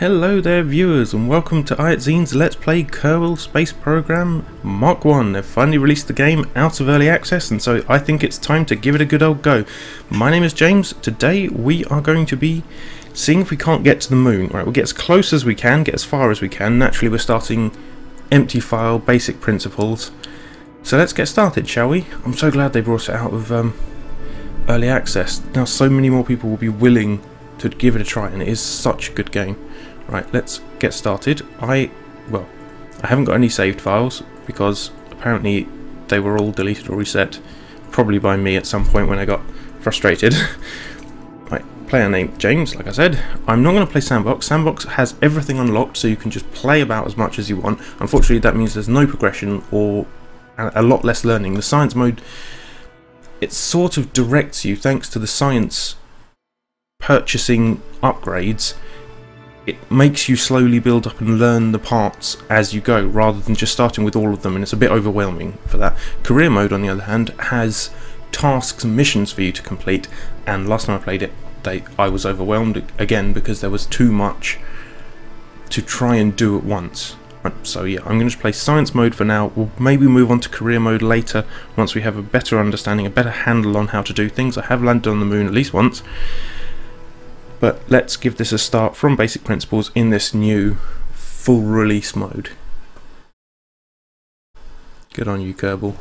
Hello there viewers, and welcome to iZine's Let's Play Kerbal Space Program Mark 1. They've finally released the game out of early access, and so I think it's time to give it a good old go. My name is James. Today we are going to be seeing if we can't get to the moon. Right, we'll get as close as we can, get as far as we can. Naturally we're starting empty file, basic principles. So let's get started, shall we? I'm so glad they brought it out of early access. Now so many more people will be willing to give it a try, and it is such a good game. Right, let's get started. I haven't got any saved files because apparently they were all deleted or reset, probably by me at some point when I got frustrated. Right, player name James, like I said. I'm not going to play Sandbox. Sandbox has everything unlocked, so you can just play about as much as you want. Unfortunately, that means there's no progression or a lot less learning. The science mode, it sort of directs you, thanks to the science purchasing upgrades. It makes you slowly build up and learn the parts as you go, rather than just starting with all of them, and it's a bit overwhelming for that. Career mode, on the other hand, has tasks and missions for you to complete, and last time I played it, I was overwhelmed again because there was too much to try and do at once. So yeah, I'm going to just play science mode for now. We'll maybe move on to career mode later, once we have a better understanding, a better handle on how to do things. I have landed on the moon at least once. But let's give this a start from basic principles in this new full release mode. Good on you, Kerbal.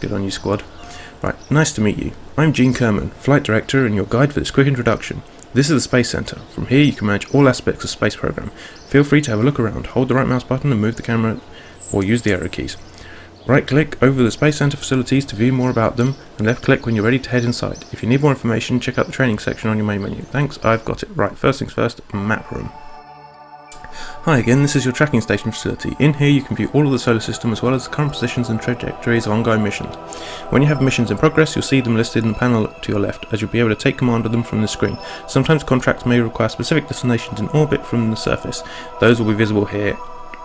Good on you, squad. Right, nice to meet you. I'm Gene Kerman, Flight Director, and your guide for this quick introduction. This is the Space Center. From here you can manage all aspects of space program. Feel free to have a look around. Hold the right mouse button and move the camera, or use the arrow keys. Right click over the Space Center facilities to view more about them, and left click when you're ready to head inside. If you need more information, check out the training section on your main menu. Thanks, I've got it. Right, first things first, map room. Hi again, this is your tracking station facility. In here you can view all of the solar system as well as the current positions and trajectories of ongoing missions. When you have missions in progress, you'll see them listed in the panel to your left, as you'll be able to take command of them from the screen. Sometimes contracts may require specific destinations in orbit from the surface. Those will be visible here.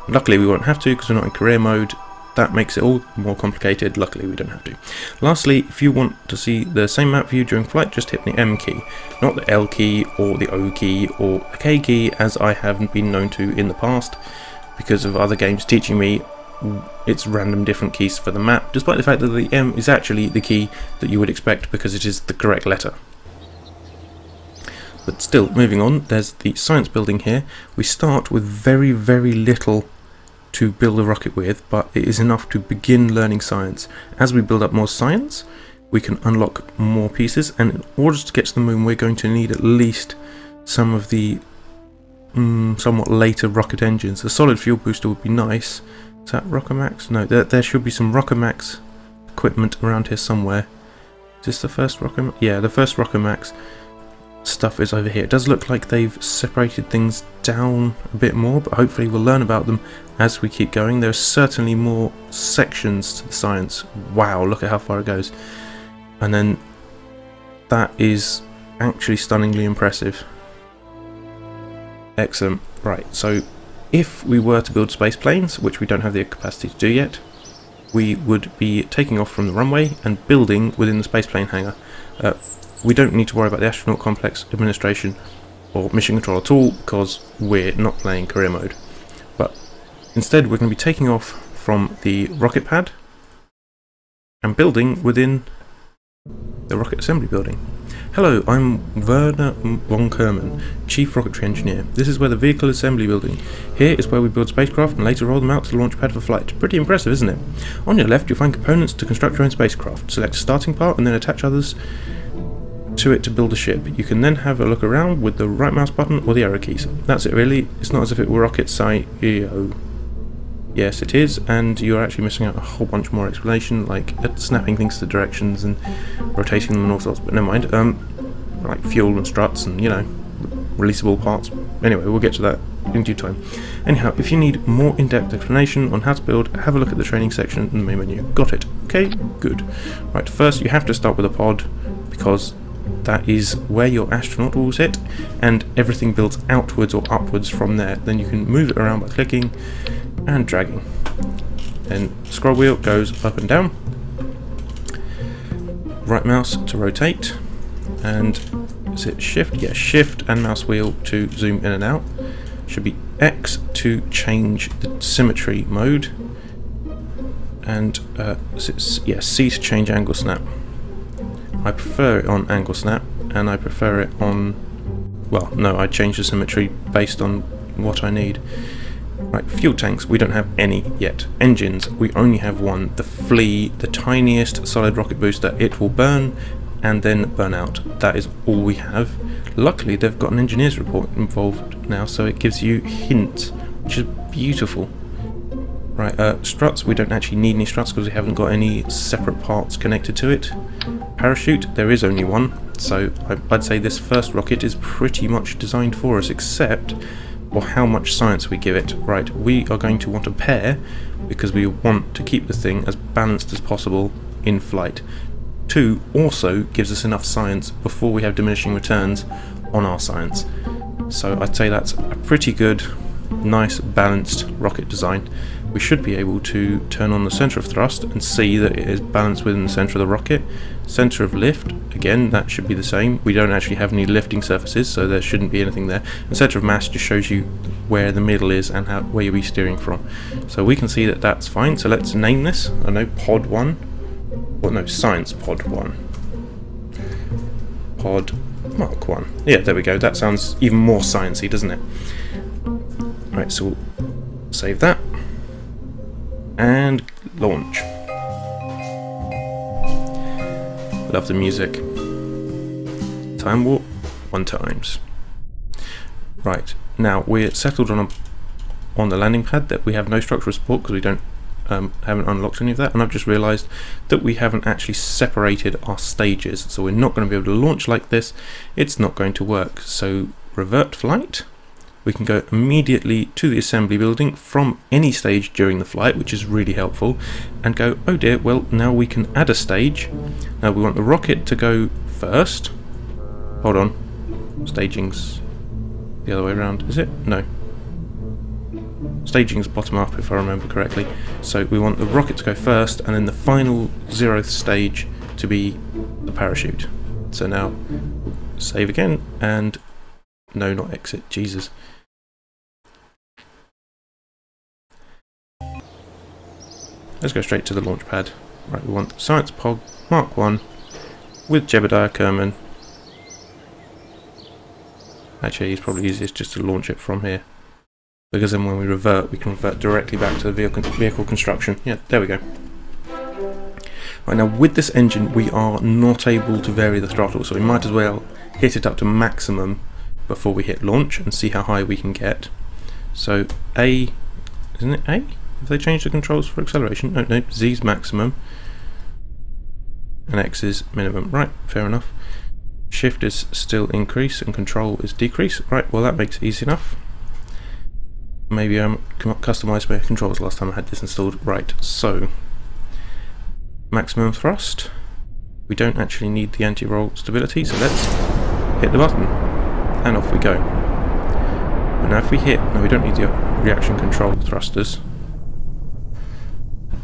Luckily we won't have to because we're not in career mode. That makes it all more complicated. Luckily we don't have to. Lastly, if you want to see the same map view during flight, just hit the M key, not the L key or the O key or the K key, as I haven't been known to in the past because of other games teaching me it's random different keys for the map, despite the fact that the M is actually the key that you would expect because it is the correct letter. But still, moving on, there's the science building here. We start with very, very little to build a rocket with, but it is enough to begin learning science. As we build up more science, we can unlock more pieces, and in order to get to the moon we're going to need at least some of the somewhat later rocket engines. A solid fuel booster would be nice. Is that Rockamax? No, there should be some Rockamax equipment around here somewhere. Is this the first Rockamax? Yeah, the first Rockamax stuff is over here. It does look like they've separated things down a bit more, but hopefully we'll learn about them as we keep going. There are certainly more sections to the science. Wow, look at how far it goes. And then that is actually stunningly impressive. Excellent. Right, so if we were to build space planes, which we don't have the capacity to do yet, we would be taking off from the runway and building within the space plane hangar. We don't need to worry about the astronaut complex administration or mission control at all because we're not playing career mode. But instead we're going to be taking off from the rocket pad and building within the rocket assembly building. Hello, I'm Werner von Kerman, Chief Rocketry Engineer. This is where the vehicle assembly building. Here is where we build spacecraft and later roll them out to the launch pad for flight. Pretty impressive, isn't it? On your left you'll find components to construct your own spacecraft. Select a starting part and then attach others to it to build a ship. You can then have a look around with the right mouse button or the arrow keys. That's it really. It's not as if it were rocket science. Yes it is, and you're actually missing out a whole bunch more explanation, like snapping things to directions and rotating them and all sorts, but never mind. Like fuel and struts and, you know, releasable parts. Anyway, we'll get to that in due time. Anyhow, if you need more in-depth explanation on how to build, have a look at the training section in the main menu. Got it? Okay, good. Right, first you have to start with a pod because that is where your astronaut will sit, and everything builds outwards or upwards from there. Then you can move it around by clicking and dragging. Then scroll wheel goes up and down. Right mouse to rotate, and Is it shift? Yeah, shift and mouse wheel to zoom in and out. Should be X to change the symmetry mode. And yeah, C to change angle snap. I prefer it on angle snap, and I prefer it on, well, no, I change the symmetry based on what I need. Right, fuel tanks, we don't have any yet. Engines, we only have one. The Flea, the tiniest solid rocket booster, it will burn and then burn out. That is all we have. Luckily, they've got an engineer's report involved now, so it gives you hints, which is beautiful. Right, struts, we don't actually need any struts because we haven't got any separate parts connected to it. Parachute, there is only one, so I'd say this first rocket is pretty much designed for us, except for how much science we give it. Right, we are going to want a pair because we want to keep the thing as balanced as possible in flight. 2 also gives us enough science before we have diminishing returns on our science. So I'd say that's a pretty good, nice, balanced rocket design. We should be able to turn on the center of thrust and see that it is balanced within the center of the rocket. Center of lift, again, that should be the same. We don't actually have any lifting surfaces, so there shouldn't be anything there. And center of mass just shows you where the middle is and where you'll be steering from. So we can see that that's fine. So let's name this. I know Pod 1. Well, no, Science Pod 1. Pod Mark 1. Yeah, there we go. That sounds even more sciencey, doesn't it? Right, so we'll save that. And launch. Love the music. Time warp 1 times. Right, now we're settled on the landing pad that we have no structural support because we don't haven't unlocked any of that, and I've just realised that we haven't actually separated our stages, so we're not going to be able to launch like this. It's not going to work. So revert flight. We can go immediately to the assembly building from any stage during the flight, which is really helpful, and go, oh dear, well, now we can add a stage. Now we want the rocket to go first. Hold on. Staging's the other way around, is it? No. Staging's bottom up, if I remember correctly. So we want the rocket to go first, and then the final 0th stage to be the parachute. So now, save again, and no, not exit, Jesus. Let's go straight to the launch pad. Right, we want Science Pod Mark 1 with Jebediah Kerman. Actually, it's probably easiest just to launch it from here, because then when we revert, we can revert directly back to the vehicle construction. Yeah, there we go. Right, now with this engine, we are not able to vary the throttle, so we might as well hit it up to maximum before we hit launch and see how high we can get. So A, isn't it A? Have they changed the controls for acceleration? No, no, Z's maximum and X is minimum. Right, fair enough. Shift is still increase and control is decrease. Right, well that makes it easy enough. Maybe I customised my controls last time I had this installed. Right, so maximum thrust. We don't actually need the anti-roll stability, so let's hit the button and off we go. And now if we hit, no, we don't need the reaction control thrusters.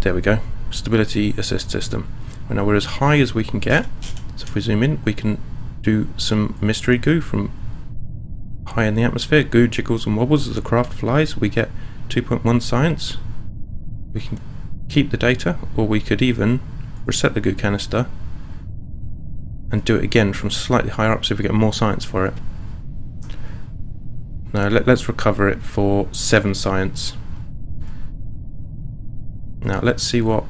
There we go, stability assist system. And now we're as high as we can get, so if we zoom in, we can do some mystery goo from high in the atmosphere. Goo jiggles and wobbles as the craft flies. We get 2.1 science. We can keep the data, or we could even reset the goo canister and do it again from slightly higher up, so if we get more science for it. Now let's recover it for 7 science. Now let's see what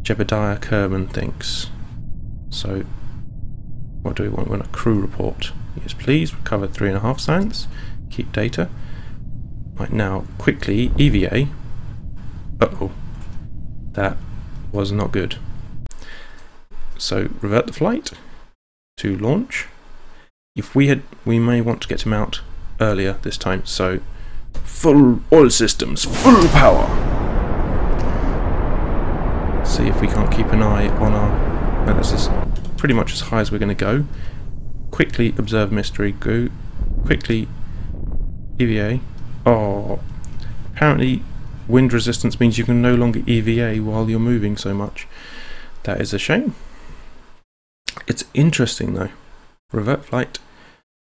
Jebediah Kerman thinks. So what do we want? We want a crew report. Yes please, recover 3.5 science, keep data. Right, now quickly EVA. Uh-oh, that was not good. So revert the flight to launch. If we may want to get him out earlier this time, so full oil systems, full power. See if we can't keep an eye on our... No, that's pretty much as high as we're going to go. Quickly observe mystery goo. Quickly EVA. Oh, apparently wind resistance means you can no longer EVA while you're moving so much. That is a shame. It's interesting though. Revert flight,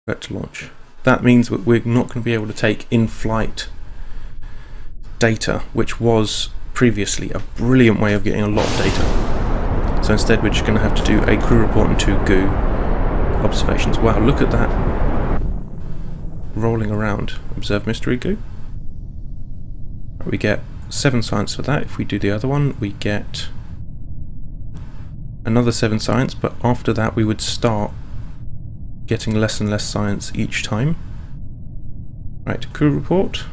revert to launch. That means that we're not going to be able to take in-flight data, which was previously a brilliant way of getting a lot of data. So instead we're just going to have to do a crew report and 2 GU observations. Wow, look at that rolling around. Observe mystery GU. We get 7 science for that. If we do the other one, we get another 7 science, but after that we would start getting less and less science each time. Right, crew report.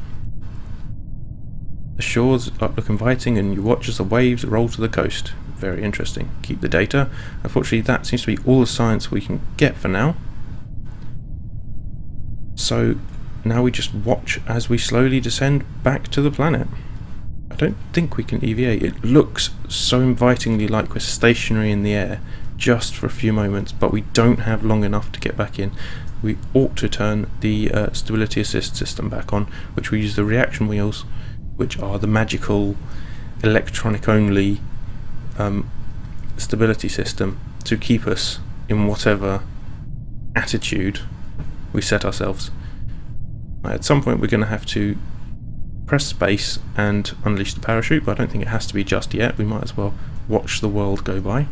The shores look inviting and you watch as the waves roll to the coast. Very interesting. Keep the data. Unfortunately that seems to be all the science we can get for now. So now we just watch as we slowly descend back to the planet. I don't think we can EVA. It looks so invitingly like we're stationary in the air just for a few moments, but we don't have long enough to get back in. We ought to turn the stability assist system back on, which we use the reaction wheels, which are the magical electronic only stability system to keep us in whatever attitude we set ourselves. At some point we're going to have to press space and unleash the parachute, but I don't think it has to be just yet. We might as well watch the world go by.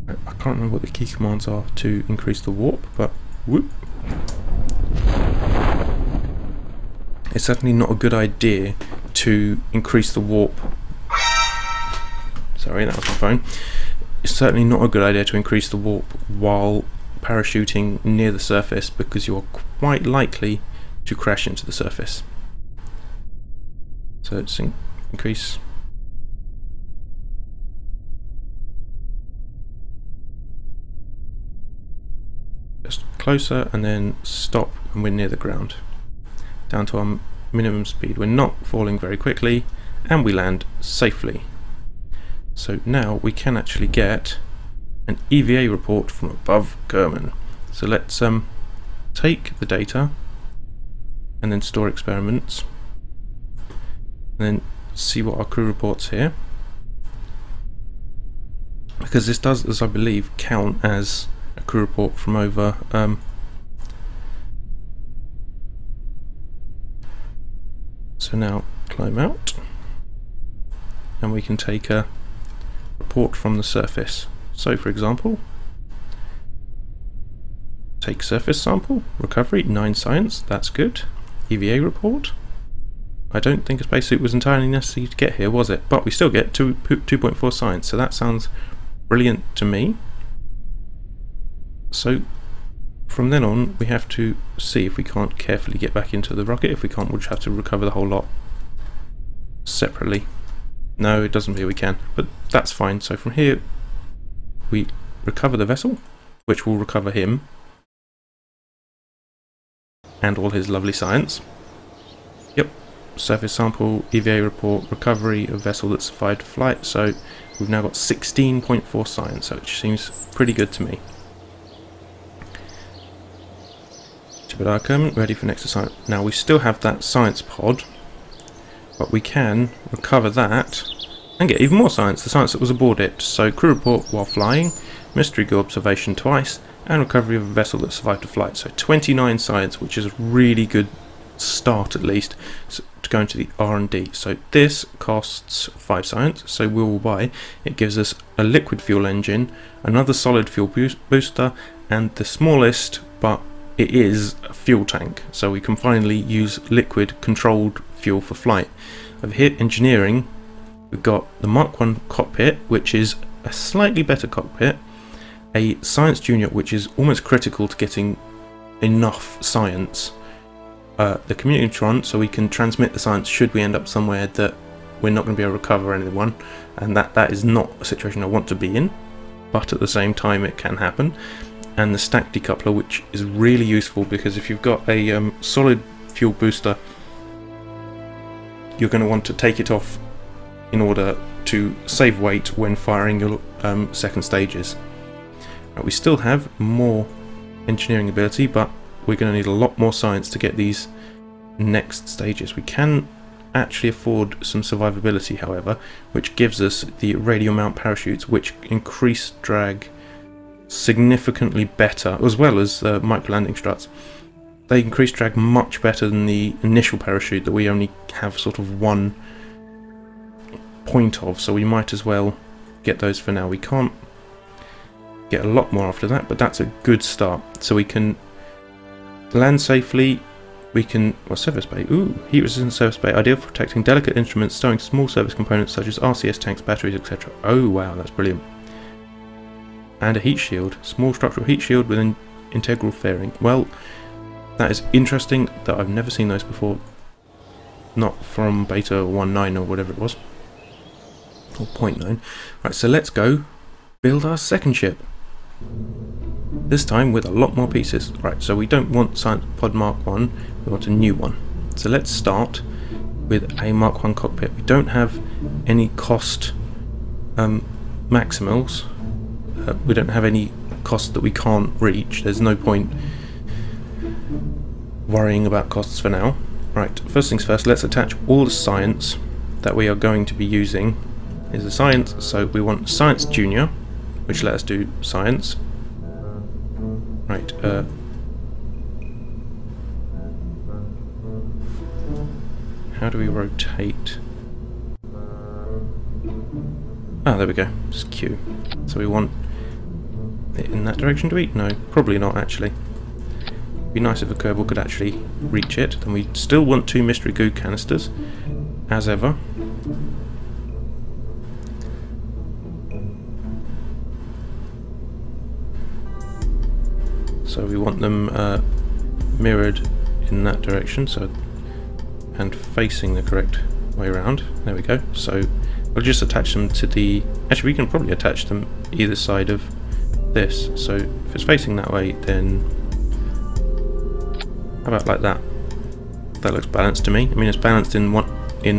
I can't remember what the key commands are to increase the warp, but whoop. It's certainly not a good idea to increase the warp. Sorry, that was my phone. It's certainly not a good idea to increase the warp while parachuting near the surface, because you are quite likely to crash into the surface. So let's increase. Just closer and then stop when we're near the ground. Down to our minimum speed. We're not falling very quickly and we land safely. So now we can actually get an EVA report from above Kerman. So let's take the data and then store experiments and then see what our crew reports here, because this does, as I believe, count as a crew report from over so now climb out and we can take a report from the surface. So for example, take surface sample, recovery, 9 science, that's good. EVA report. I don't think a spacesuit was entirely necessary to get here, was it? But we still get 2.4 science, so that sounds brilliant to me. So from then on we have to see if we can't carefully get back into the rocket. If we can't, we'll just have to recover the whole lot separately. No, it doesn't appear we can, but that's fine. So from here we recover the vessel, which will recover him and all his lovely science. Yep, surface sample, EVA report, recovery of vessel that survived flight. So we've now got 16.4 science, which seems pretty good to me. Ready for next assignment. Now we still have that science pod, but we can recover that and get even more science, the science that was aboard it. So crew report while flying, mystery GU observation twice, and recovery of a vessel that survived a flight. So 29 science, which is a really good start at least to go into the R&D. So this costs 5 science, so we will buy. It gives us a liquid fuel engine, another solid fuel booster, and the smallest, but it is a fuel tank, so we can finally use liquid controlled fuel for flight. Over here, engineering, we've got the Mark 1 cockpit, which is a slightly better cockpit, a science junior, which is almost critical to getting enough science, the communicatron, so we can transmit the science should we end up somewhere that we're not going to be able to recover anyone, and that is not a situation I want to be in, but at the same time it can happen. And the stack decoupler, which is really useful because if you've got a solid fuel booster, you're going to want to take it off in order to save weight when firing your second stages. We still have more engineering ability, but we're going to need a lot more science to get these next stages. We can actually afford some survivability, however, which gives us the radial mount parachutes, which increase drag significantly better, as well as micro landing struts. They increase drag much better than the initial parachute that we only have sort of one point of, so we might as well get those for now. We can't get a lot more after that, but that's a good start. So we can land safely. We can, well, service bay. Ooh, heat resistant service bay, ideal for protecting delicate instruments, stowing small service components such as RCS tanks, batteries, etc. Oh wow, that's brilliant. And a heat shield, small structural heat shield with an integral fairing. Well, that is interesting that I've never seen those before. Not from beta 1.9 or whatever it was. Or 0.9. Right, so let's go build our second ship. This time with a lot more pieces. Right, so we don't want Science Pod Mark 1, we want a new one. So let's start with a Mark 1 cockpit. We don't have any cost maximals. We don't have any cost that we can't reach. There's no point worrying about costs for now. Right, first things first, let's attach all the science that we are going to be using. Is the science, so we want Science Junior, which let us do science. Right, how do we rotate? Ah, there we go, it's Q. So we want it in that direction, do we? No, probably not actually. Be nice if a Kerbal could actually reach it. Then we still want 2 mystery goo canisters, as ever. So we want them mirrored in that direction, so and facing the correct way around. There we go. So we'll just attach them to the. Actually, we can probably attach them either side of this. So if it's facing that way, then how about like that? That looks balanced to me. I mean, it's balanced in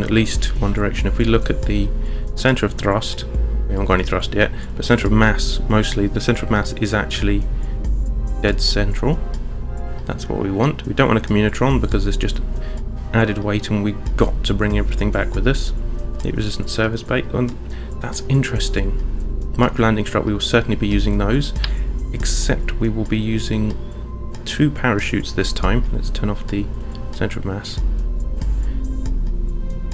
at least one direction. If we look at the center of thrust, we haven't got any thrust yet, but center of mass, mostly the center of mass is actually dead central. That's what we want. We don't want a communitron because it's just added weight, and we've got to bring everything back with us. Heat resistant service bay. That's interesting. Micro landing strut, we will certainly be using those, except we will be using 2 parachutes this time. Let's turn off the center of mass.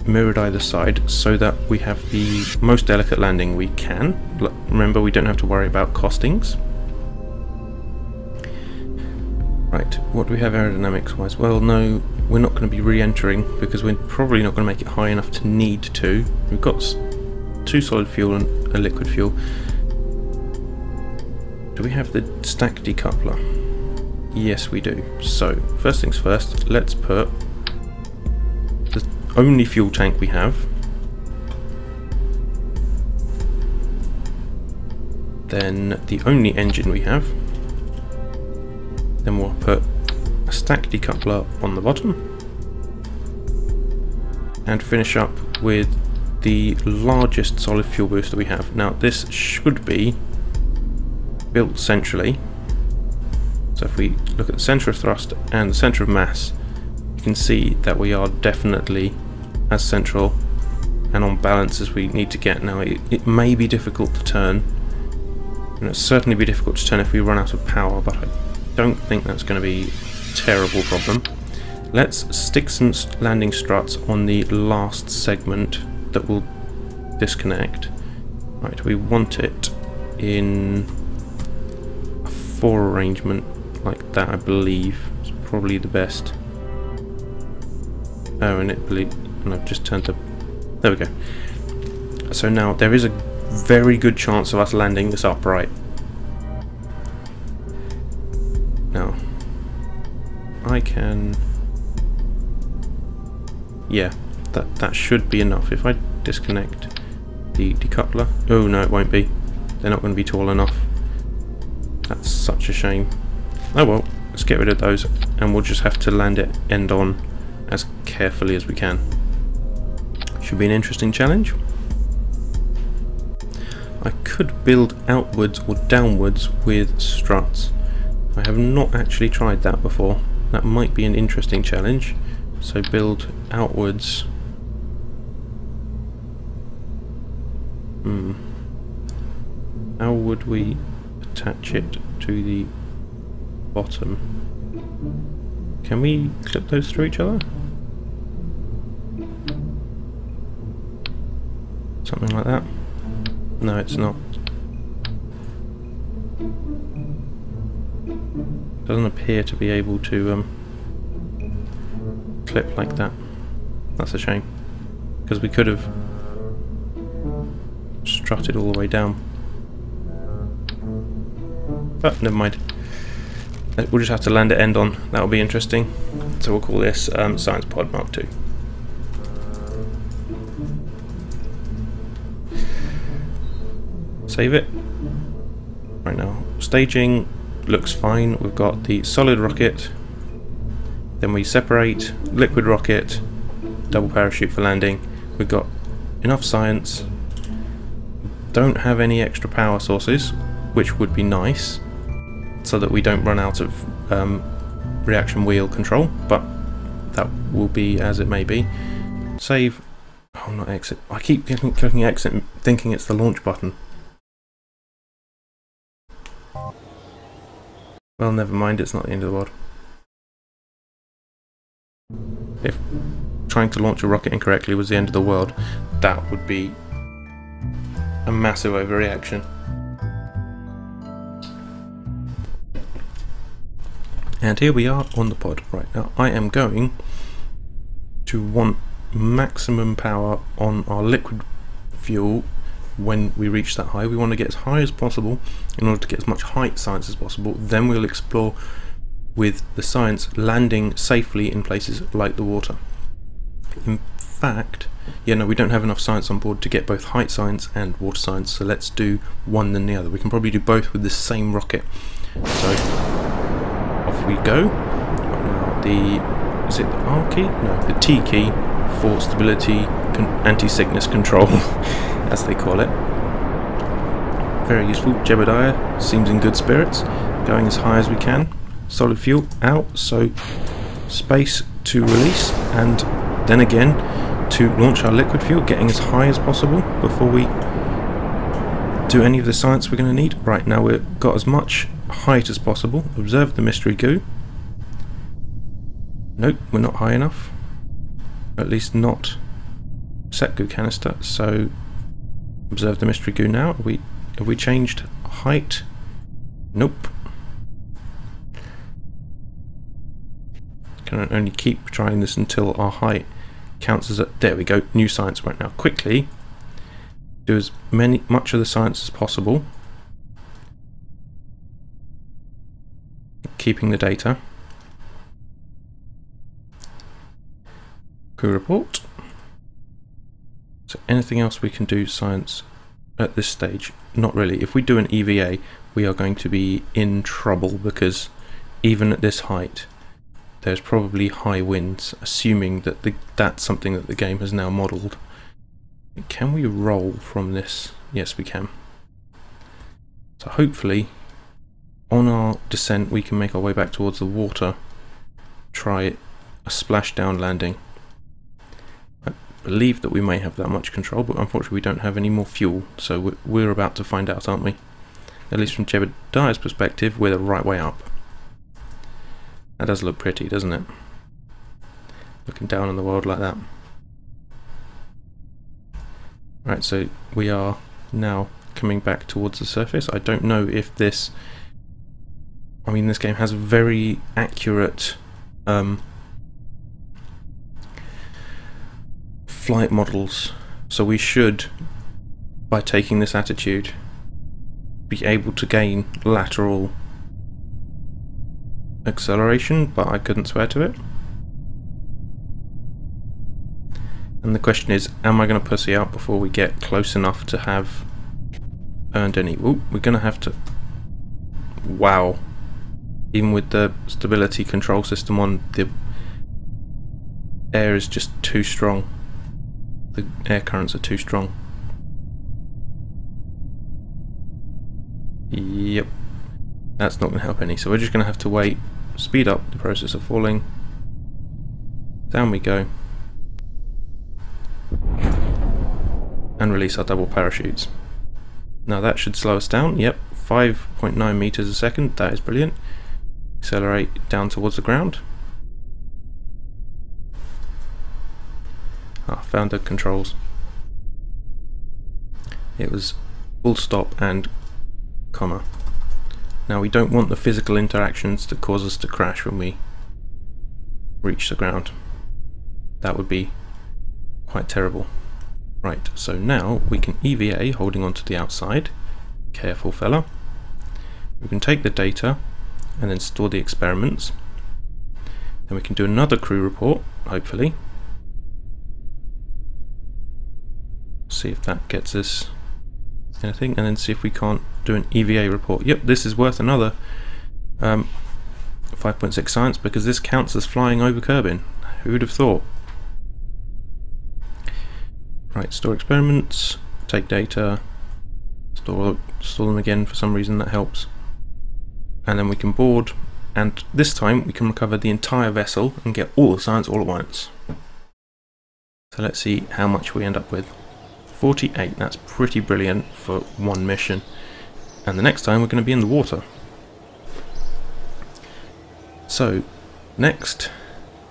Mirrored either side so that we have the most delicate landing we can. Remember, we don't have to worry about costings. Right, what do we have aerodynamics wise? Well, no, we're not going to be re-entering because we're probably not going to make it high enough to need to. We've got 2 solid fuel and a liquid fuel. Do we have the stack decoupler? Yes, we do. So, first things first, let's put the only fuel tank we have. Then the only engine we have. Then we'll put a stack decoupler on the bottom. And finish up with the largest solid fuel booster we have. Now, this should be built centrally. So if we look at the center of thrust and the center of mass, you can see that we are definitely as central and on balance as we need to get. Now, it may be difficult to turn, and it'll certainly be difficult to turn if we run out of power, but I don't think that's going to be a terrible problem. Let's stick some landing struts on the last segment that will disconnect. Right, we want it in a 4 arrangement like that, I believe. It's probably the best. Oh, and I've just turned to. There we go. So now there is a very good chance of us landing this upright. Now, I can. Yeah, that should be enough. If I disconnect the decoupler. Oh no, it won't be. They're not going to be tall enough. That's such a shame. Oh well, let's get rid of those, and we'll just have to land it end on as carefully as we can. Should be an interesting challenge. I could build outwards or downwards with struts. I have not actually tried that before. That might be an interesting challenge. So build outwards. How would we attach it to the bottom. Can we clip those through each other? Something like that? No, it's not. Doesn't appear to be able to clip like that. That's a shame, because we could have strutted all the way down. But never mind. We'll just have to land it end on. That'll be interesting. So we'll call this Science Pod Mark II. Save it. Right now, staging looks fine. We've got the solid rocket, then we separate liquid rocket, double parachute for landing. We've got enough science, don't have any extra power sources, which would be nice so that we don't run out of reaction wheel control, but that will be as it may be. Save. Oh, not exit. I keep clicking exit thinking it's the launch button. Well, never mind, it's not the end of the world. If trying to launch a rocket incorrectly was the end of the world, that would be a massive overreaction. And here we are on the pod. Right now, I am going to want maximum power on our liquid fuel. When we reach that high, we want to get as high as possible in order to get as much height science as possible. Then we'll explore with the science landing safely in places like the water. In fact, yeah, no, we don't have enough science on board to get both height science and water science, so let's do one then the other. We can probably do both with the same rocket. So off we go. Right now, is it the R key? No, the T key for stability, anti-sickness control, as they call it. Very useful. Jebediah seems in good spirits, going as high as we can. Solid fuel out, so space to release, and then again to launch our liquid fuel, getting as high as possible before we do any of the science we're going to need. Right now we've got as much height as possible. Observe the mystery goo. Nope, we're not high enough. At least not set goo canister, so observe the mystery goo now. Have we changed height? Nope. Can only keep trying this until our height counts as a... There we go, new science right now. Quickly do as much of the science as possible, keeping the data. Crew report. So anything else we can do science at this stage? Not really. If we do an EVA, we are going to be in trouble, because even at this height there's probably high winds, assuming that that's something that the game has now modelled. Can we roll from this? Yes, we can. So hopefully on our descent we can make our way back towards the water, try a splashdown landing. I believe that we may have that much control, but unfortunately we don't have any more fuel, so we're about to find out, aren't we? At least from Jebediah's perspective, we're the right way up. That does look pretty, doesn't it? Looking down on the world like that. Right, so we are now coming back towards the surface. I don't know if this... I mean, this game has very accurate flight models, so we should, by taking this attitude, be able to gain lateral acceleration, but I couldn't swear to it. And the question is, am I going to pussy out before we get close enough to have earned any? Ooh, we're going to have to... Wow. Even with the stability control system on, the air is just too strong. The air currents are too strong. Yep. That's not going to help any, so we're just going to have to wait, speed up the process of falling. Down we go. And release our double parachutes. Now that should slow us down. Yep, 5.9 meters a second. That is brilliant. Accelerate down towards the ground. Found the controls. It was full stop and comma. Now we don't want the physical interactions to cause us to crash when we reach the ground. That would be quite terrible. Right, so now we can EVA holding onto the outside. Careful fella. We can take the data and then store the experiments. Then we can do another crew report, hopefully. See if that gets us anything, and then see if we can't do an EVA report. Yep, this is worth another 5.6 science, because this counts as flying over Kerbin. Who would have thought? Right, store experiments, take data, store them again. For some reason that helps. And then we can board, and this time we can recover the entire vessel and get all the science all at once. So let's see how much we end up with. 48, that's pretty brilliant for one mission. And the next time we're going to be in the water. So, next,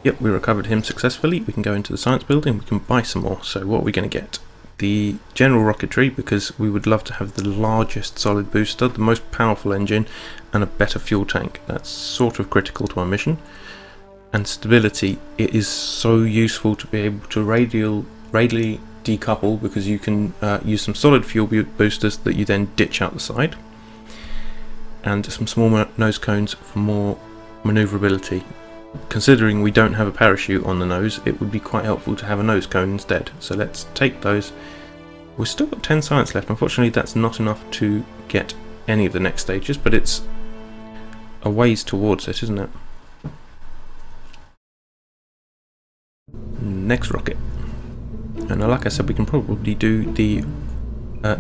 yep, we recovered him successfully. We can go into the science building, we can buy some more. So what are we going to get? The general rocketry, because we would love to have the largest solid booster, the most powerful engine, and a better fuel tank. That's sort of critical to our mission. And stability, it is so useful to be able to radially decouple, because you can use some solid fuel boosters that you then ditch out the side, and some small nose cones for more maneuverability. Considering we don't have a parachute on the nose, it would be quite helpful to have a nose cone instead. So let's take those. We've still got 10 science left. Unfortunately that's not enough to get any of the next stages, but it's a ways towards it, isn't it? Next rocket. And like I said, we can probably do the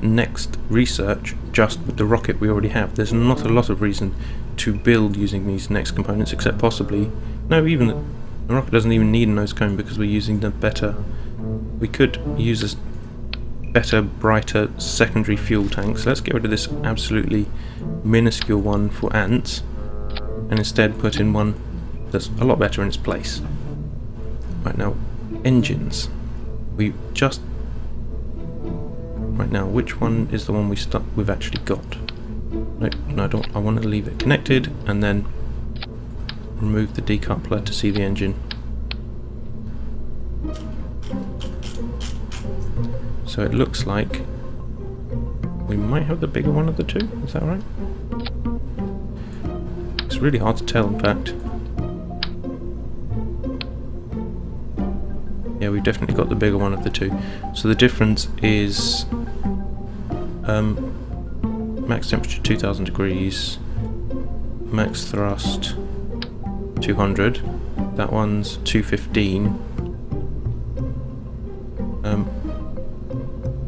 next research just with the rocket we already have. There's not a lot of reason to build using these next components, except possibly, no, even the rocket doesn't even need a nose cone, because we're using the better, we could use a better, brighter secondary fuel tank. So let's get rid of this absolutely minuscule one for ants, and instead put in one that's a lot better in its place. Right, now, engines. We just right now, which one is the one we've actually got? Nope, no, I don't. I want to leave it connected and then remove the decoupler to see the engine. So it looks like we might have the bigger one of the two. Is that right? It's really hard to tell, in fact. Yeah, we've definitely got the bigger one of the two. So the difference is max temperature 2000 degrees, max thrust 200, that one's 215.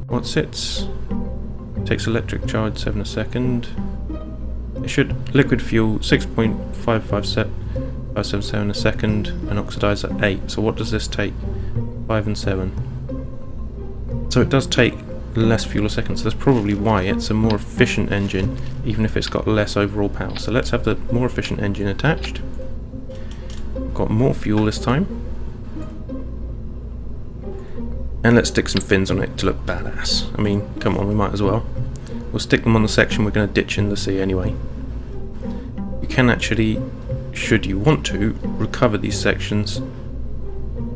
What's its? Takes electric charge 7 a second. It should liquid fuel 6.557 a second and oxidize at 8. So what does this take? 5 and 7. So it does take less fuel a second, so that's probably why it's a more efficient engine, even if it's got less overall power. So let's have the more efficient engine attached. Got more fuel this time. And let's stick some fins on it to look badass. I mean, come on, we might as well. We'll stick them on the section we're going to ditch in the sea anyway. You can actually, should you want to, recover these sections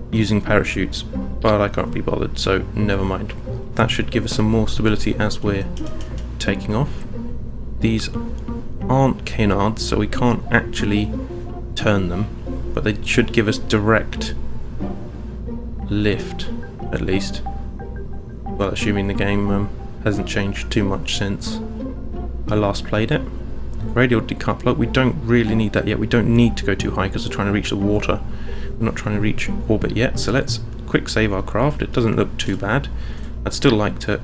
using parachutes, but I can't be bothered, so never mind. That should give us some more stability as we're taking off. These aren't canards, so we can't actually turn them, but they should give us direct lift, at least. Well, assuming the game hasn't changed too much since I last played it. Radial decoupler, we don't really need that yet. We don't need to go too high because we're trying to reach the water. We're not trying to reach orbit yet, so let's quick save our craft. It doesn't look too bad. I'd still like to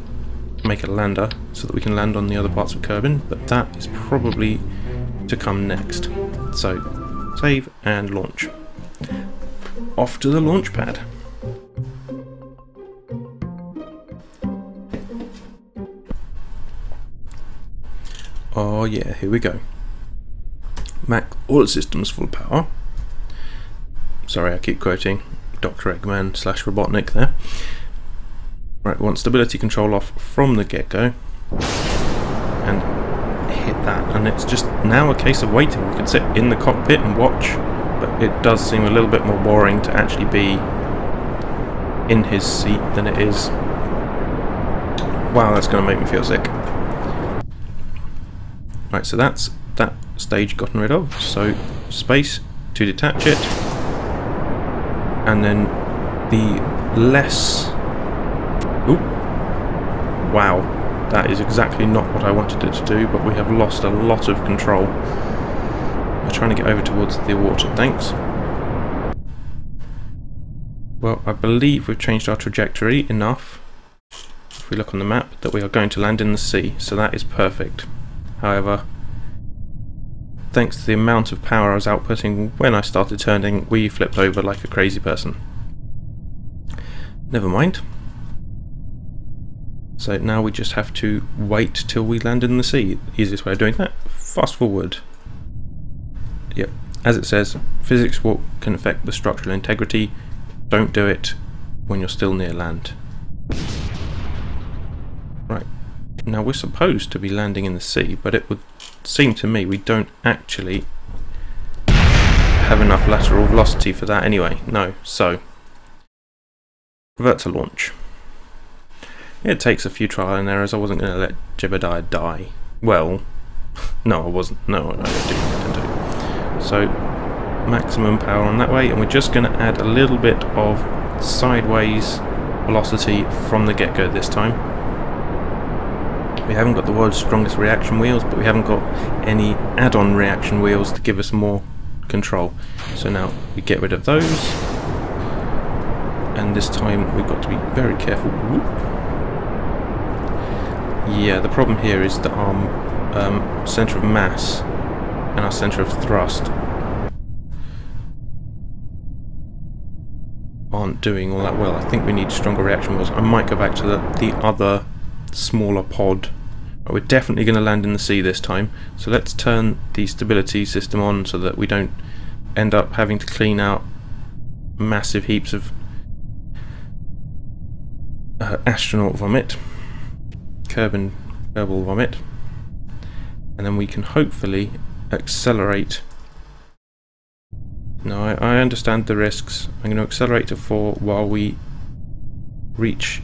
make a lander so that we can land on the other parts of Kerbin, but that is probably to come next. So, save and launch. Off to the launch pad. Oh yeah, here we go. Mac, all systems full power. Sorry, I keep quoting Dr. Eggman / Robotnik there. Right, we want stability control off from the get-go. And hit that. And it's just now a case of waiting. We can sit in the cockpit and watch, but it does seem a little bit more boring to actually be in his seat than it is. Wow, that's going to make me feel sick. Right, so that's that stage gotten rid of. So space to detach it, and then the less. Ooh, wow, that is exactly not what I wanted it to do, but we have lost a lot of control. We're trying to get over towards the water, thanks. Well, I believe we've changed our trajectory enough, if we look on the map, that we are going to land in the sea, so that is perfect. However, thanks to the amount of power I was outputting when I started turning, we flipped over like a crazy person. Never mind. So now we just have to wait till we land in the sea. The easiest way of doing that, fast forward. Yep, as it says, physics can affect the structural integrity. Don't do it when you're still near land. Right, now we're supposed to be landing in the sea, but it would seem to me we don't actually have enough lateral velocity for that anyway. No, so revert to launch. It takes a few trial and errors. I wasn't going to let Jebediah die. Well, no I wasn't. No, I didn't do. So maximum power on that way, and we're just going to add a little bit of sideways velocity from the get-go this time. We haven't got the world's strongest reaction wheels, but we haven't got any add-on reaction wheels to give us more control. So now we get rid of those, and this time we've got to be very careful. Whoop. Yeah, the problem here is that our centre of mass and our centre of thrust aren't doing all that well. I think we need stronger reaction wheels. I might go back to the other smaller pod. But we're definitely going to land in the sea this time, so let's turn the stability system on so that we don't end up having to clean out massive heaps of astronaut vomit, Kerbal vomit, and then we can hopefully accelerate. No, I understand the risks. I'm going to accelerate to 4 while we reach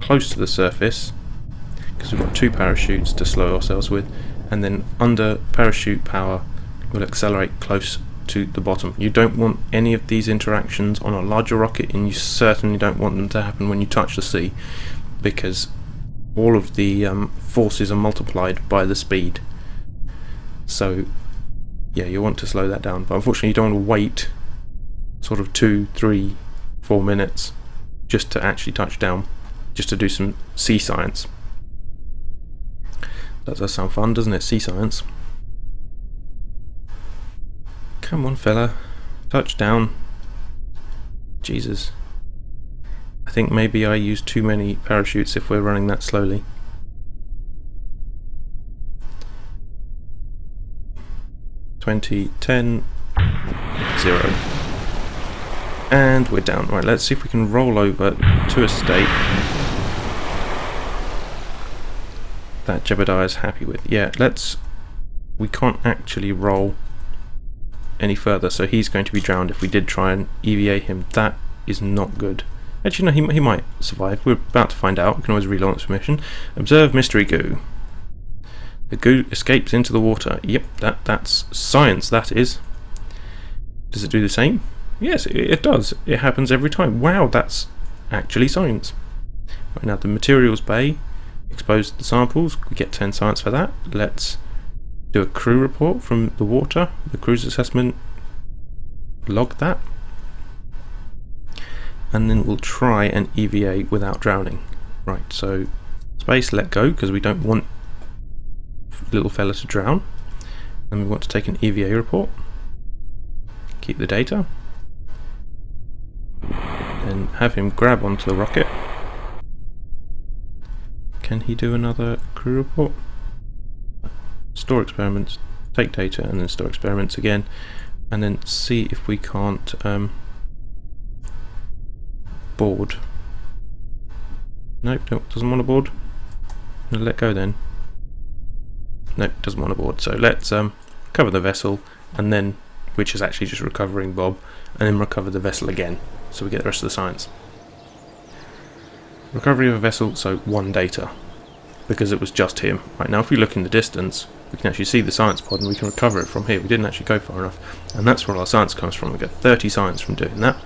close to the surface, because we've got 2 parachutes to slow ourselves with, and then under parachute power we'll accelerate close to the bottom. You don't want any of these interactions on a larger rocket, and you certainly don't want them to happen when you touch the sea, because all of the forces are multiplied by the speed. So yeah, you want to slow that down, but unfortunately you don't want to wait sort of 2, 3, 4 minutes just to actually touch down, just to do some sea science. That does sound fun, doesn't it? Sea science. Come on, fella. Touch down. Jesus. I think maybe I used too many parachutes if we're running that slowly. $20, $10, $0. And we're down. Right, let's see if we can roll over to a state that Jebediah is happy with. Yeah, we can't actually roll any further, so he's going to be drowned if we did try and EVA him. That is not good. Actually, no, he might survive. We're about to find out. We can always relaunch the mission. Observe mystery goo. The goo escapes into the water. Yep, that's science, that is. Does it do the same? Yes, it does. It happens every time. Wow, that's actually science. Right, now the materials bay. Expose the samples. We get 10 science for that. Let's do a crew report from the water. The crew's assessment. Log that. And then we'll try and EVA without drowning. Right, so space, let go, because we don't want little fella to drown. And we want to take an EVA report. Keep the data. And have him grab onto the rocket. Can he do another crew report? store experiments, take data, and then store experiments again, and then see if we can't board. Nope, doesn't want to board. Let go then. Nope, doesn't want to board. So let's recover the vessel, and then, which is actually just recovering Bob, and then recover the vessel again, so we get the rest of the science. Recovery of a vessel, so 1 data, because it was just him. Right, now if we look in the distance, we can actually see the science pod and we can recover it from here. We didn't actually go far enough, and that's where our science comes from. We get 30 science from doing that.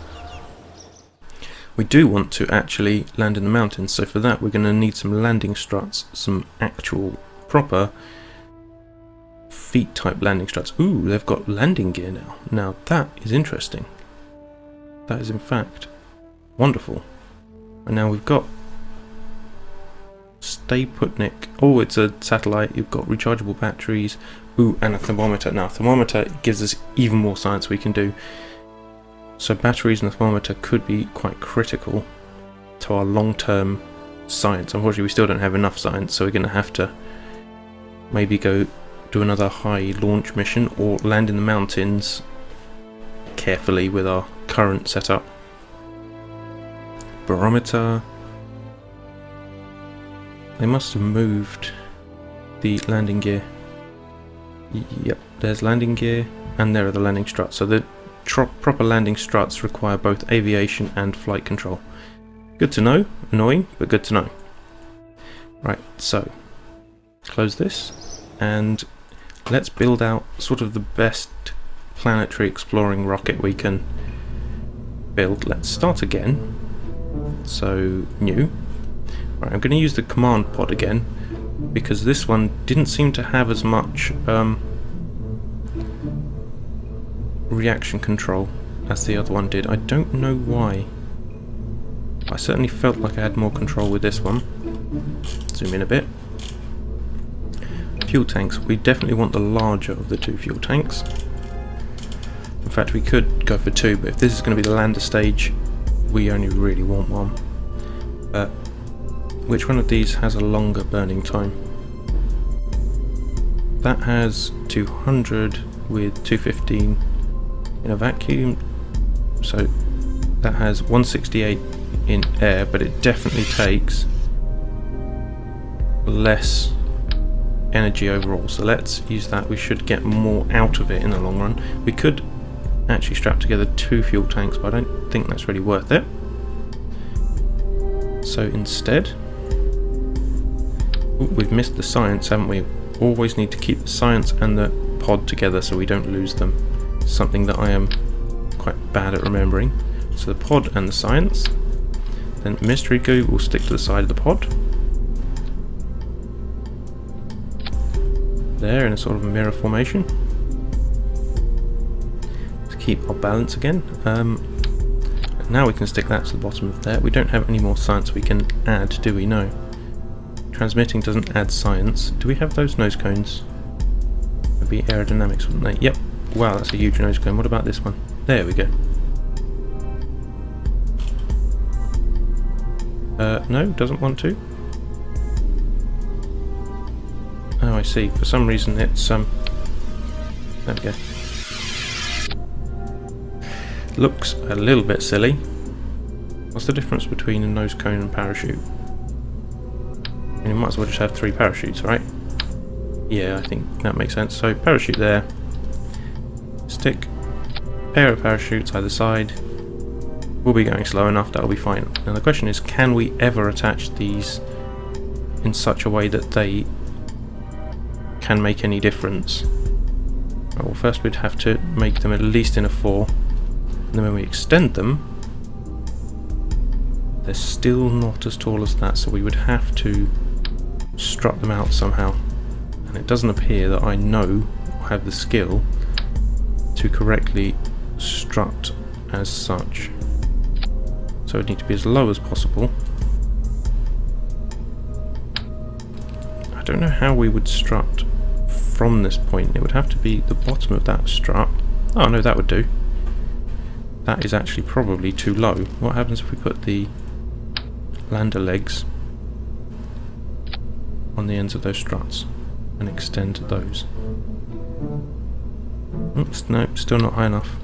We do want to actually land in the mountains, so for that we're going to need some landing struts, some actual proper feet type landing struts. Ooh, they've got landing gear now. Now that is interesting. That is in fact wonderful. And now we've got Stay Putnik. Oh, it's a satellite. You've got rechargeable batteries. Ooh, and a thermometer. Now, thermometer gives us even more science we can do. So batteries and a thermometer could be quite critical to our long-term science. Unfortunately, we still don't have enough science, so we're going to have to maybe go do another high launch mission or land in the mountains carefully with our current setup. Barometer. They must have moved the landing gear. Yep, there's landing gear, and there are the landing struts. So the proper landing struts require both aviation and flight control. Good to know. Annoying, but good to know. Right, so close this, and let's build out sort of the best planetary exploring rocket we can build. Let's start again. So, new. Right, I'm going to use the command pod again, because this one didn't seem to have as much reaction control as the other one did. I don't know why. I certainly felt like I had more control with this one. Zoom in a bit. Fuel tanks. We definitely want the larger of the 2 fuel tanks. In fact, we could go for 2, but if this is going to be the lander stage, we only really want 1. Which one of these has a longer burning time? That has 200 with 215 in a vacuum, so that has 168 in air, but it definitely takes less energy overall, so let's use that. We should get more out of it in the long run. We could actually strap together 2 fuel tanks, but I don't think that's really worth it. So instead, we've missed the science, haven't we? Always need to keep the science and the pod together so we don't lose them. Something that I am quite bad at remembering. So the pod and the science. Then mystery goo will stick to the side of the pod. There in a sort of mirror formation. To keep our balance again. Now we can stick that to the bottom of there. We don't have any more science we can add, do we? No. Transmitting doesn't add science. Do we have those nose cones? Would be aerodynamics, wouldn't they? Yep. Wow, that's a huge nose cone. What about this one? There we go. No, doesn't want to. Oh, I see. For some reason it's there we go. Looks a little bit silly. What's the difference between a nose cone and parachute? I mean, you might as well just have 3 parachutes, right? Yeah, I think that makes sense. So parachute there, stick, pair of parachutes either side. We'll be going slow enough, that'll be fine. Now the question is, can we ever attach these in such a way that they can make any difference? Well, first we'd have to make them at least in a 4. And then when we extend them, they're still not as tall as that, so we would have to strut them out somehow. And it doesn't appear that I know or have the skill to correctly strut as such. So it'd need to be as low as possible. I don't know how we would strut from this point. It would have to be the bottom of that strut. Oh no, that would do. That is actually probably too low. What happens if we put the lander legs on the ends of those struts and extend those. Oops, nope, still not high enough.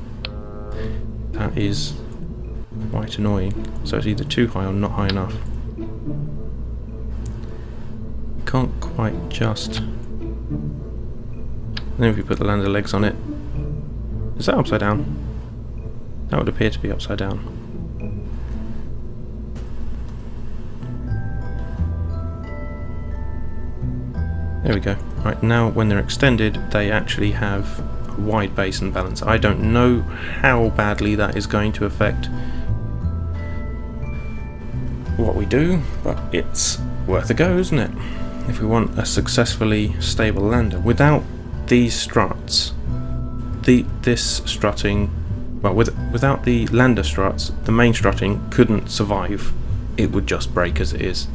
That is quite annoying. So it's either too high or not high enough. We can't quite just... Then if we put the lander legs on it... Is that upside down? That would appear to be upside down. There we go. Right, now when they're extended, they actually have a wide base and balance. I don't know how badly that is going to affect what we do, but it's worth a go, isn't it? If we want a successfully stable lander. Without these struts, this strutting, well, without the lander struts, the main strutting couldn't survive. It would just break as it is.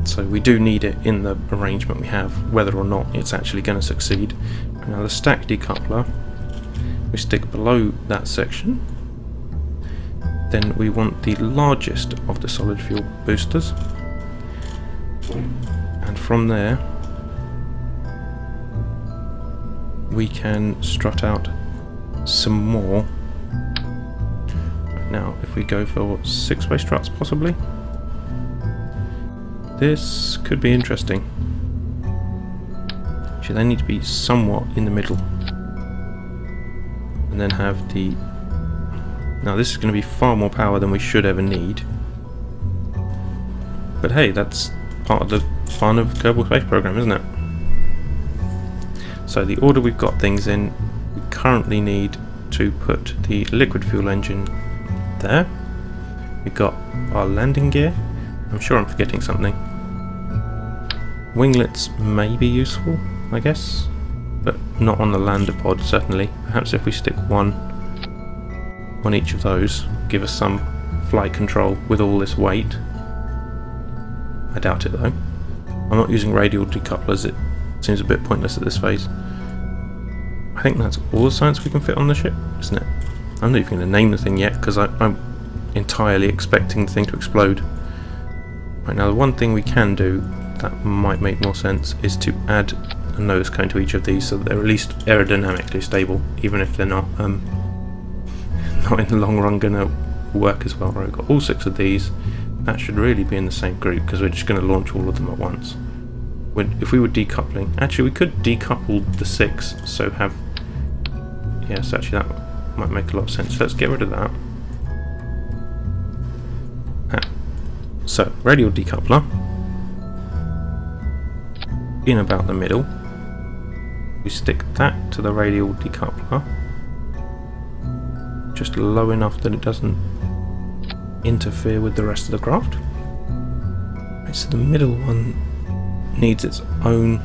So we do need it in the arrangement we have, whether or not it's actually going to succeed. Now the stack decoupler, we stick below that section. Then we want the largest of the solid fuel boosters. And from there, we can strut out some more. Now if we go for 6-way struts possibly, this could be interesting. Actually they need to be somewhat in the middle. And then have the... Now this is going to be far more power than we should ever need. But hey, that's part of the fun of Kerbal Space Program, isn't it? So the order we've got things in, we currently need to put the liquid fuel engine there. We've got our landing gear. I'm sure I'm forgetting something. Winglets may be useful, I guess, but not on the lander pod, certainly. Perhaps if we stick one on each of those, give us some flight control with all this weight. I doubt it though. I'm not using radial decouplers, it seems a bit pointless at this phase. I think that's all the science we can fit on the ship, isn't it? I'm not even going to name the thing yet, because I'm entirely expecting the thing to explode. Right, now the one thing we can do that might make more sense is to add a nose cone to each of these so that they're at least aerodynamically stable, even if they're not in the long run going to work as well. Right, we've got all 6 of these. That should really be in the same group because we're just going to launch all of them at once. If we were decoupling, actually we could decouple the 6, so have... Yes, actually that might make a lot of sense. Let's get rid of that. So, radial decoupler. In about the middle. We stick that to the radial decoupler. Just low enough that it doesn't interfere with the rest of the craft. Right, so the middle one needs its own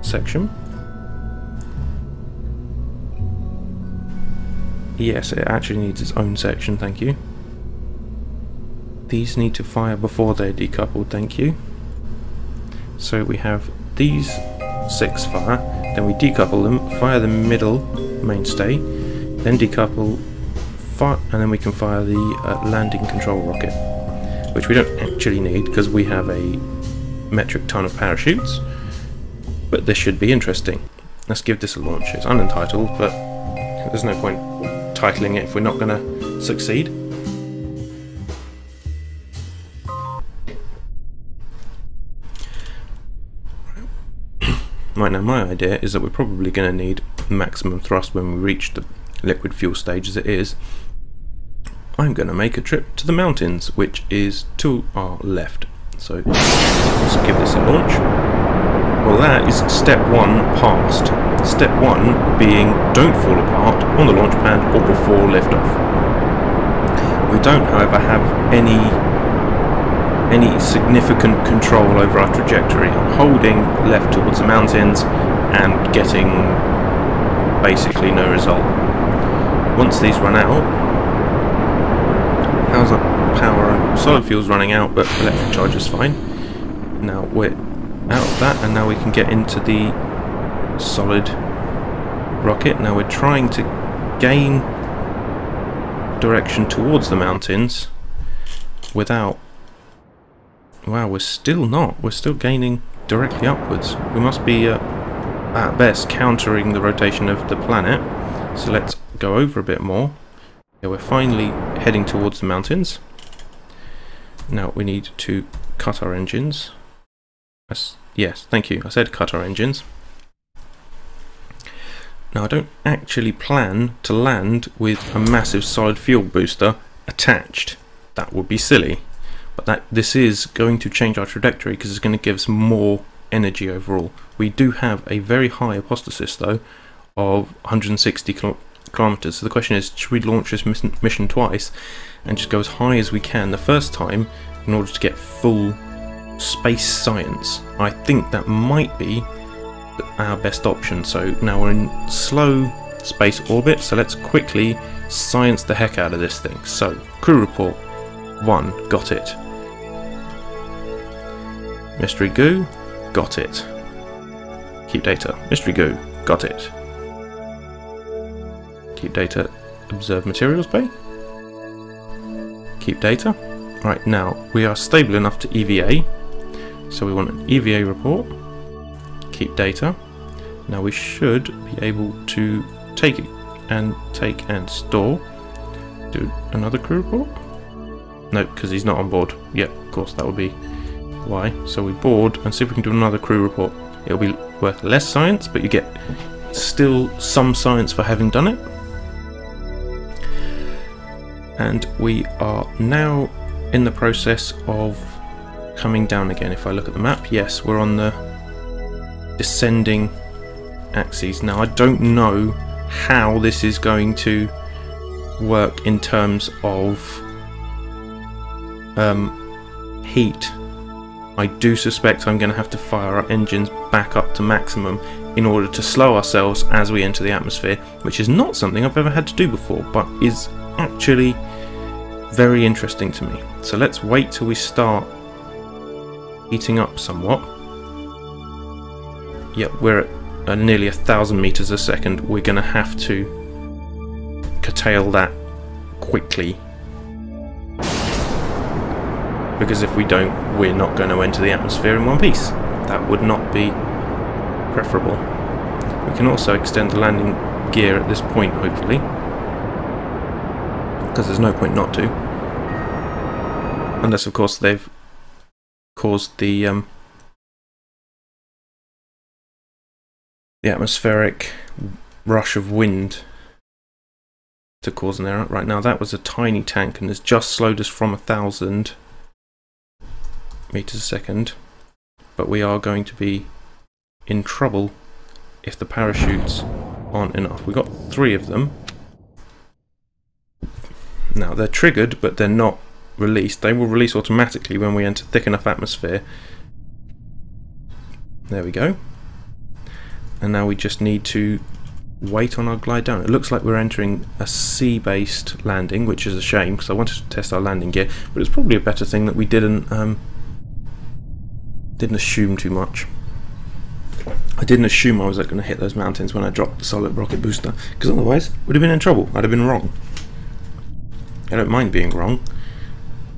section. Yes, it actually needs its own section, thank you. These need to fire before they're decoupled, thank you. So we have these 6 fire, then we decouple them, fire the middle mainstay, then decouple, and then we can fire the landing control rocket, which we don't actually need because we have a metric ton of parachutes, but this should be interesting. Let's give this a launch. It's unentitled, but there's no point titling it if we're not going to succeed. Right, now my idea is that we're probably going to need maximum thrust when we reach the liquid fuel stage as it is. I'm going to make a trip to the mountains, which is to our left. So let's give this a launch. Well, that is step 1 passed. Step 1 being don't fall apart on the launch pad or before liftoff. We don't, however, have any significant control over our trajectory. I'm holding left towards the mountains and getting basically no result. Once these run out, how's our power? Solid fuel's running out, but electric charge is fine. Now we're out of that, and now we can get into the solid rocket. Now we're trying to gain direction towards the mountains without... Wow, we're still not. We're still gaining directly upwards. We must be at best countering the rotation of the planet. So let's go over a bit more. Yeah, we're finally heading towards the mountains. Now we need to cut our engines. Yes, thank you. I said cut our engines. Now I don't actually plan to land with a massive solid fuel booster attached. That would be silly. But this is going to change our trajectory because it's going to give us more energy overall. We do have a very high apostasis though of 160 kilometers. So the question is, should we launch this mission twice and just go as high as we can the first time in order to get full space science? I think that might be our best option. So now we're in slow space orbit, so let's quickly science the heck out of this thing. So crew report 1, got it. Mystery goo, got it. Keep data, mystery goo, got it. Keep data, observe materials bay. Keep data. Right, now we are stable enough to EVA, so we want an EVA report. Keep data. Now we should be able to take and store. Do another crew report? No, because he's not on board. Yep, of course that would be why. So we board and see if we can do another crew report. It'll be worth less science, but you get still some science for having done it. And we are now in the process of coming down again. If I look at the map, yes, we're on the descending axes. Now I don't know how this is going to work in terms of heat. I do suspect I'm going to have to fire our engines back up to maximum in order to slow ourselves as we enter the atmosphere, which is not something I've ever had to do before, but is actually very interesting to me. So let's wait till we start heating up somewhat. Yep, we're at nearly 1,000 meters a second. We're going to have to curtail that quickly, because if we don't, we're not going to enter the atmosphere in one piece. That would not be preferable. We can also extend the landing gear at this point, hopefully, because there's no point not to, unless of course they've caused the atmospheric rush of wind to cause an error. Right now that was a tiny tank and has just slowed us from 1,000 meters a second, but we are going to be in trouble if the parachutes aren't enough. We've got 3 of them. Now they're triggered, but they're not released. They will release automatically when we enter thick enough atmosphere. There we go. And now we just need to wait on our glide down. It looks like we're entering a sea-based landing, which is a shame because I wanted to test our landing gear, but it's probably a better thing that we didn't assume too much. I didn't assume I was going to hit those mountains when I dropped the solid rocket booster, because otherwise we'd have been in trouble. I'd have been wrong. I don't mind being wrong,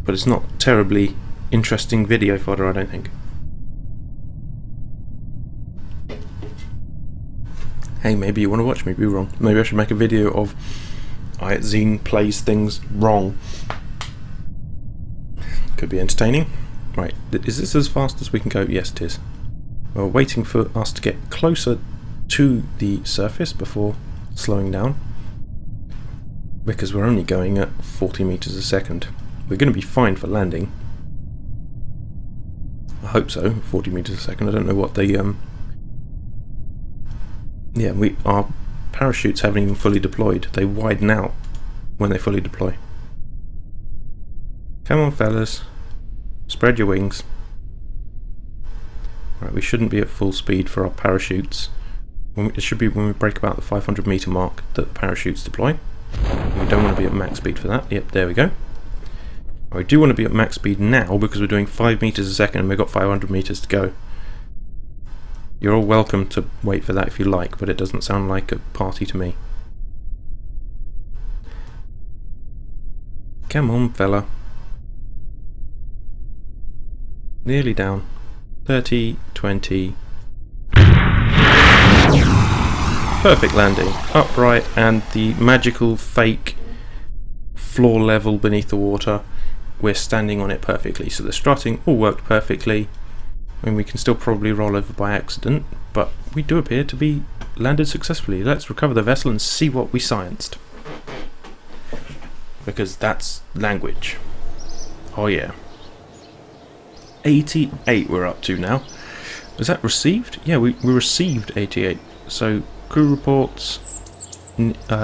but it's not terribly interesting video fodder, I don't think. Hey, maybe you want to watch me be wrong. Maybe I should make a video of Zine plays things wrong. Could be entertaining. Right, is this as fast as we can go? Yes, it is. We're waiting for us to get closer to the surface before slowing down, because we're only going at 40 meters a second. We're going to be fine for landing. I hope so, 40 meters a second. I don't know what they yeah, our parachutes haven't even fully deployed. They widen out when they fully deploy. Come on, fellas. Spread your wings. Right, we shouldn't be at full speed for our parachutes. It should be when we break about the 500 meter mark that the parachutes deploy. We don't want to be at max speed for that. Yep, there we go. We do want to be at max speed now because we're doing 5 meters a second and we've got 500 meters to go. You're all welcome to wait for that if you like, but it doesn't sound like a party to me. Come on, fella. Nearly down. 30, 20. Perfect landing, upright, and the magical fake floor level beneath the water, we're standing on it perfectly. So the strutting all worked perfectly. I mean, we can still probably roll over by accident, but we do appear to be landed successfully. Let's recover the vessel and see what we scienced, because that's language. Oh yeah. 88 we're up to now. Was that received? Yeah, we received 88. So crew reports,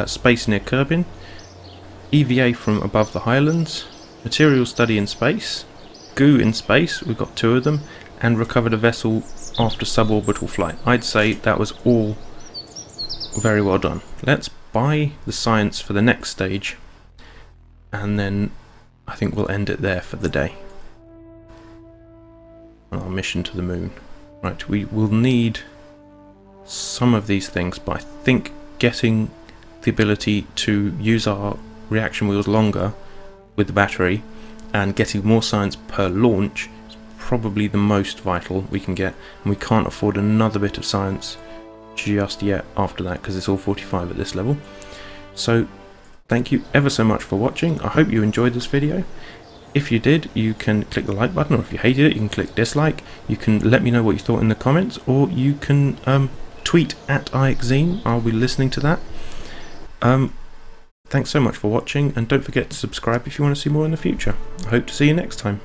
space near Kerbal, EVA from above the Highlands, material study in space, goo in space, we've got 2 of them, and recovered a vessel after suborbital flight. I'd say that was all very well done. Let's buy the science for the next stage, and then I think we'll end it there for the day on our mission to the moon. Right, we will need some of these things, but I think getting the ability to use our reaction wheels longer with the battery and getting more science per launch is probably the most vital we can get, and we can't afford another bit of science just yet after that, because it's all 45 at this level. So thank you ever so much for watching. I hope you enjoyed this video. If you did, you can click the like button, or if you hated it, you can click dislike. You can let me know what you thought in the comments, or you can tweet at ixzine. I'll be listening to that. Thanks so much for watching, and don't forget to subscribe if you want to see more in the future. I hope to see you next time.